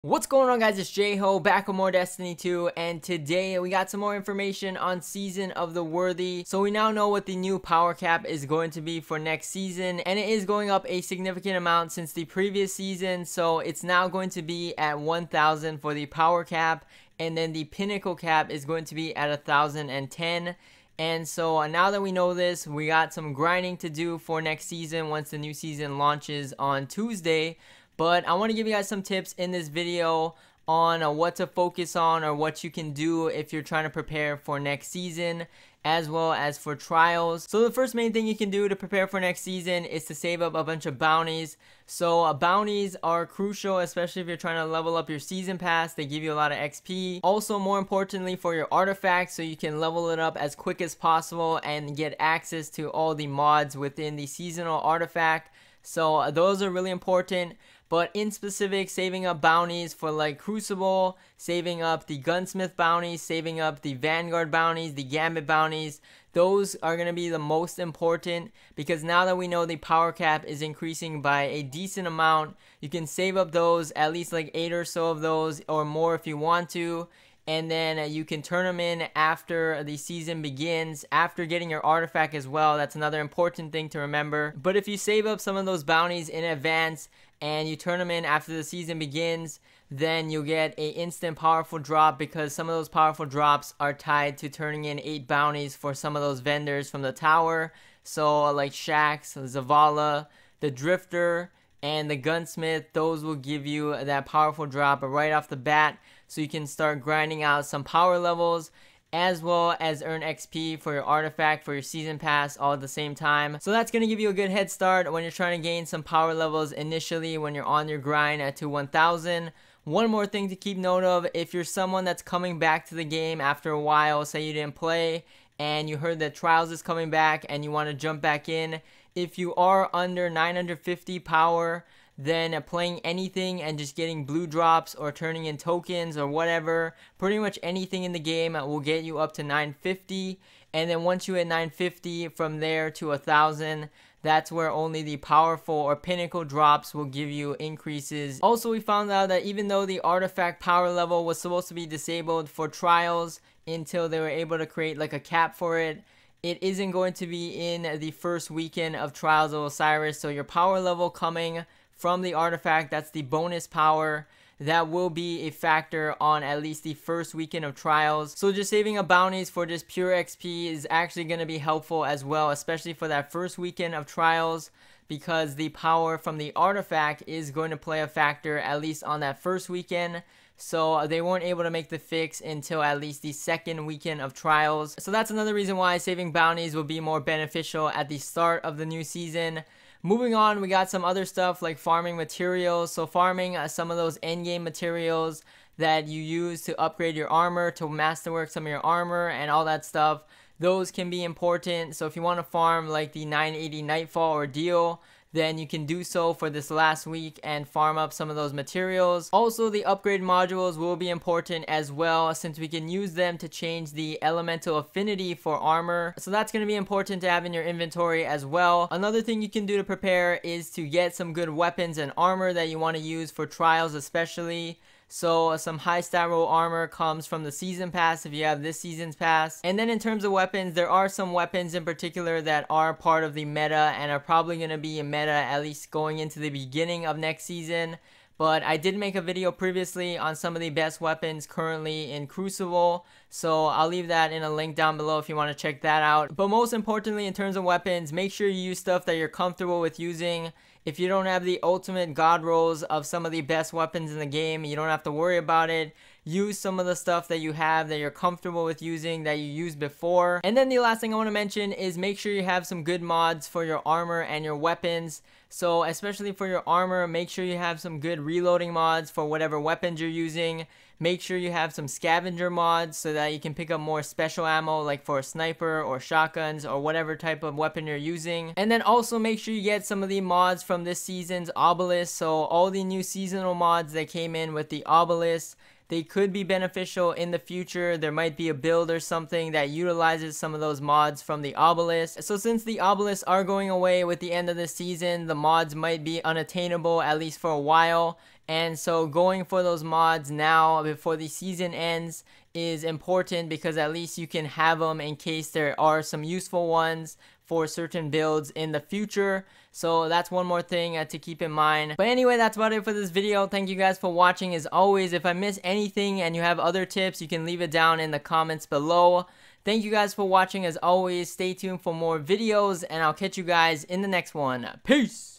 What's going on, guys? It's J-Ho back with more Destiny 2, and today we got some more information on Season of the Worthy. So we now know what the new power cap is going to be for next season, and it is going up a significant amount since the previous season. So it's now going to be at 1,000 for the power cap, and then the pinnacle cap is going to be at 1,010. And so now that we know this, we got some grinding to do for next season once the new season launches on Tuesday. But I want to give you guys some tips in this video on what to focus on or what you can do if you're trying to prepare for next season, as well as for trials. So the first main thing you can do to prepare for next season is to save up a bunch of bounties. So bounties are crucial, especially if you're trying to level up your season pass. They give you a lot of XP. Also, more importantly, for your artifacts, so you can level it up as quick as possible and get access to all the mods within the seasonal artifact. So those are really important. But in specific, saving up bounties for like Crucible, saving up the Gunsmith bounties, saving up the Vanguard bounties, the Gambit bounties, those are going to be the most important, because now that we know the power cap is increasing by a decent amount, you can save up those, at least like 8 or so of those or more if you want to. And then you can turn them in after the season begins, after getting your artifact as well. That's another important thing to remember. But if you save up some of those bounties in advance and you turn them in after the season begins, then you'll get an instant powerful drop, because some of those powerful drops are tied to turning in 8 bounties for some of those vendors from the tower. So like Shax, Zavala, the Drifter, and the Gunsmith, those will give you that powerful drop right off the bat, so you can start grinding out some power levels, as well as earn XP for your artifact, for your season pass, all at the same time. So that's going to give you a good head start when you're trying to gain some power levels initially when you're on your grind to 1,000. One more thing to keep note of: if you're someone that's coming back to the game after a while, say you didn't play and you heard that Trials is coming back and you want to jump back in, if you are under 950 power, then playing anything and just getting blue drops or turning in tokens or whatever, pretty much anything in the game will get you up to 950. And then once you hit 950, from there to 1,000, that's where only the powerful or pinnacle drops will give you increases. Also, we found out that even though the artifact power level was supposed to be disabled for trials until they were able to create like a cap for it, it isn't going to be in the first weekend of Trials of Osiris. So your power level coming from the artifact, that's the bonus power, that will be a factor on at least the first weekend of Trials. So just saving up bounties for just pure XP is actually going to be helpful as well, especially for that first weekend of Trials, because the power from the artifact is going to play a factor at least on that first weekend. So they weren't able to make the fix until at least the second weekend of Trials. So that's another reason why saving bounties will be more beneficial at the start of the new season. Moving on, we got some other stuff like farming materials. So farming some of those endgame materials that you use to upgrade your armor, to masterwork some of your armor and all that stuff, those can be important. So if you want to farm like the 980 Nightfall Ordeal, then you can do so for this last week and farm up some of those materials. Also, the upgrade modules will be important as well, since we can use them to change the elemental affinity for armor. So that's going to be important to have in your inventory as well. Another thing you can do to prepare is to get some good weapons and armor that you want to use for trials especially. So some high stat roll armor comes from the season pass if you have this season's pass. And then in terms of weapons, there are some weapons in particular that are part of the meta and are probably going to be a meta at least going into the beginning of next season. But I did make a video previously on some of the best weapons currently in Crucible, so I'll leave that in a link down below if you want to check that out. But most importantly, in terms of weapons, make sure you use stuff that you're comfortable with using. If you don't have the ultimate god rolls of some of the best weapons in the game, you don't have to worry about it. Use some of the stuff that you have that you're comfortable with using, that you used before. And then the last thing I want to mention is make sure you have some good mods for your armor and your weapons. So especially for your armor, make sure you have some good reloading mods for whatever weapons you're using. Make sure you have some scavenger mods so that you can pick up more special ammo, like for a sniper or shotguns or whatever type of weapon you're using. And then also make sure you get some of the mods from this season's obelisk. So all the new seasonal mods that came in with the obelisk, they could be beneficial in the future. There might be a build or something that utilizes some of those mods from the obelisk. So since the obelisks are going away with the end of the season, the mods might be unattainable at least for a while. And so going for those mods now before the season ends is important, because at least you can have them in case there are some useful ones for certain builds in the future. So that's one more thing to keep in mind. But anyway, that's about it for this video. Thank you guys for watching. As always, if I miss anything and you have other tips, you can leave it down in the comments below. Thank you guys for watching. As always, stay tuned for more videos, and I'll catch you guys in the next one. Peace!